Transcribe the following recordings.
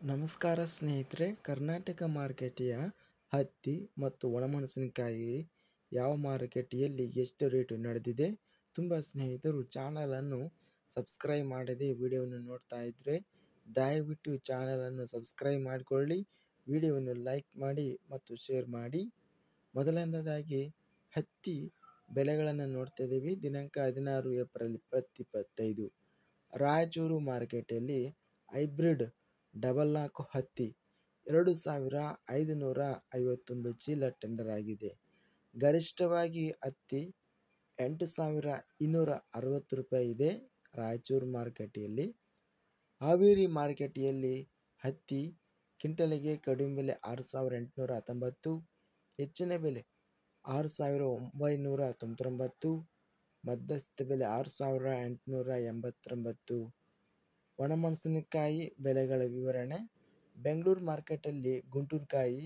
ನಮಸ್ಕಾರ ಸ್ನೇಹಿತರೆ, ಕರ್ನಾಟಕ ಮಾರುಕಟ್ಟೆಯ ಹತ್ತಿ ಮತ್ತು ಒಣಮೆಣಸಿನಕಾಯಿ ಯಾವ ಮಾರುಕಟ್ಟೆಯಲ್ಲಿ ಎಷ್ಟು ರೇಟು ನಡೆದಿದೆ. ತುಂಬ ಸ್ನೇಹಿತರು ಚಾನಲನ್ನು ಸಬ್ಸ್ಕ್ರೈಬ್ ಮಾಡದೆ ವಿಡಿಯೋವನ್ನು ನೋಡ್ತಾ ಇದ್ದರೆ ದಯವಿಟ್ಟು ಚಾನಲನ್ನು ಸಬ್ಸ್ಕ್ರೈಬ್ ಮಾಡಿಕೊಳ್ಳಿ, ವಿಡಿಯೋವನ್ನು ಲೈಕ್ ಮಾಡಿ ಮತ್ತು ಶೇರ್ ಮಾಡಿ. ಮೊದಲನೇದಾಗಿ ಹತ್ತಿ ಬೆಲೆಗಳನ್ನು ನೋಡ್ತಾ ಇದ್ದೀವಿ. ದಿನಾಂಕ 16 ಏಪ್ರಿಲ್ 2025 ರಾಯಚೂರು ಮಾರುಕಟ್ಟೆಯಲ್ಲಿ ಹೈಬ್ರಿಡ್ 44 ಹತ್ತಿ 2551 ಚೀಲ ಟೆಂಡರ್ ಆಗಿದೆ. ಗರಿಷ್ಠವಾಗಿ ಹತ್ತಿ 8260 ರೂಪಾಯಿ ಇದೆ ರಾಯಚೂರು ಮಾರುಕಟ್ಟೆಯಲ್ಲಿ. ಹಾವೇರಿ ಮಾರುಕಟ್ಟೆಯಲ್ಲಿ ಹತ್ತಿ ಕ್ವಿಂಟಲಿಗೆ ಕಡಿಮೆ ಬೆಲೆ 6819, ಹೆಚ್ಚಿನ ಬೆಲೆ 6999, ಮಧ್ಯಸ್ಥ ಬೆಲೆ 6889. ಒಣಮೆಣಸಿನಕಾಯಿ ಬೆಲೆಗಳ ವಿವರಣೆ. ಬೆಂಗಳೂರು ಮಾರ್ಕೆಟಲ್ಲಿ ಗುಂಟೂರುಕಾಯಿ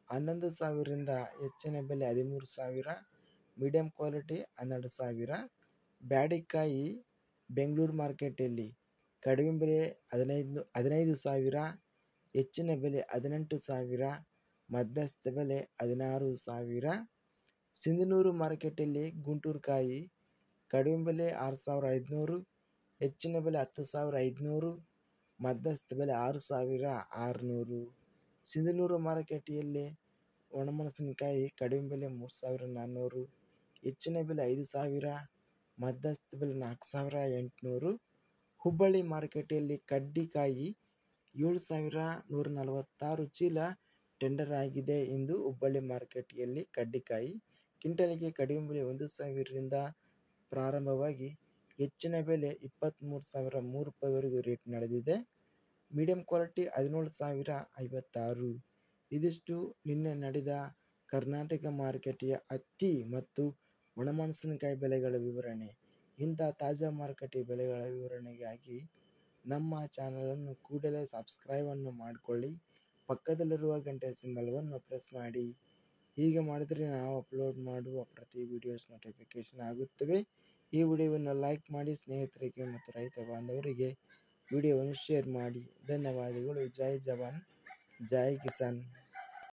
11,000ರಿಂದ ಹೆಚ್ಚಿನ ಬೆಲೆ 13,000, ಮೀಡಿಯಂ ಕ್ವಾಲಿಟಿ 12,000. ಬ್ಯಾಡಿಕಾಯಿ ಬೆಂಗಳೂರು ಮಾರ್ಕೆಟಲ್ಲಿ ಕಡಿಮೆ ಬೆಲೆ 15,000, ಹೆಚ್ಚಿನ ಬೆಲೆ 18,000, ಮಧ್ಯಸ್ಥ ಬೆಲೆ 16,000. ಸಿಂಧನೂರು ಮಾರ್ಕೆಟಲ್ಲಿ ಗುಂಟೂರುಕಾಯಿ ಕಡಿಮೆ ಬೆಲೆ 6,500, ಹೆಚ್ಚಿನ ಬೆಲೆ 10,500, ಮಧ್ಯಸ್ಥ ಬೆಲೆ 6,600. ಸಿಂಧನೂರು ಮಾರುಕಟ್ಟೆಯಲ್ಲಿ ಒಣಮೆಣಸಿನಕಾಯಿ ಕಡಿಮೆ ಬೆಲೆ 3,400, ಹೆಚ್ಚಿನ ಬೆಲೆ 5,000, ಮಧ್ಯಸ್ಥ ಬೆಲೆ 4,800. ಹುಬ್ಬಳ್ಳಿ ಮಾರುಕಟ್ಟೆಯಲ್ಲಿ ಕಡ್ಡಿಕಾಯಿ 7,146 ಚೀಲ ಟೆಂಡರ್ ಆಗಿದೆ. ಇಂದು ಹುಬ್ಬಳ್ಳಿ ಮಾರುಕಟ್ಟೆಯಲ್ಲಿ ಕಡ್ಡಿಕಾಯಿ ಕ್ವಿಂಟಲಿಗೆ ಕಡಿಮೆ ಬೆಲೆ 1,000ರಿಂದ ಪ್ರಾರಂಭವಾಗಿ ಹೆಚ್ಚಿನ ಬೆಲೆ 23,003 ರೂಪಾಯಿವರೆಗೂ ರೇಟ್ ನಡೆದಿದೆ. Medium quality 17,056. ಇದಿಷ್ಟು ನಿನ್ನೆ ನಡೆದ ಕರ್ನಾಟಕ ಮಾರುಕಟ್ಟೆಯ ಹತ್ತಿ ಮತ್ತು ಒಣಮೆಣಸಿನಕಾಯಿ ಬೆಲೆಗಳ ವಿವರಣೆ. ಇಂಥ ತಾಜಾ ಮಾರುಕಟ್ಟೆ ಬೆಲೆಗಳ ವಿವರಣೆಗಾಗಿ ನಮ್ಮ ಚಾನಲನ್ನು ಕೂಡಲೇ ಸಬ್ಸ್ಕ್ರೈಬನ್ನು ಮಾಡಿಕೊಳ್ಳಿ, ಪಕ್ಕದಲ್ಲಿರುವ ಗಂಟೆ ಸಿಂಬಲ್ವನ್ನು ಪ್ರೆಸ್ ಮಾಡಿ. ಹೀಗೆ ಮಾಡಿದರೆ ನಾವು ಅಪ್ಲೋಡ್ ಮಾಡುವ ಪ್ರತಿ ವಿಡಿಯೋಸ್ ನೋಟಿಫಿಕೇಷನ್ ಆಗುತ್ತವೆ. ಈ ವಿಡಿಯೋವನ್ನು ಲೈಕ್ ಮಾಡಿ, ಸ್ನೇಹಿತರಿಗೆ ಮತ್ತು ರೈತ ಬಾಂಧವರಿಗೆ ವಿಡಿಯೋವನ್ನು ಶೇರ್ ಮಾಡಿ. ಧನ್ಯವಾದಗಳು. ಜೈ ಜವಾನ್, ಜೈ ಕಿಸಾನ್.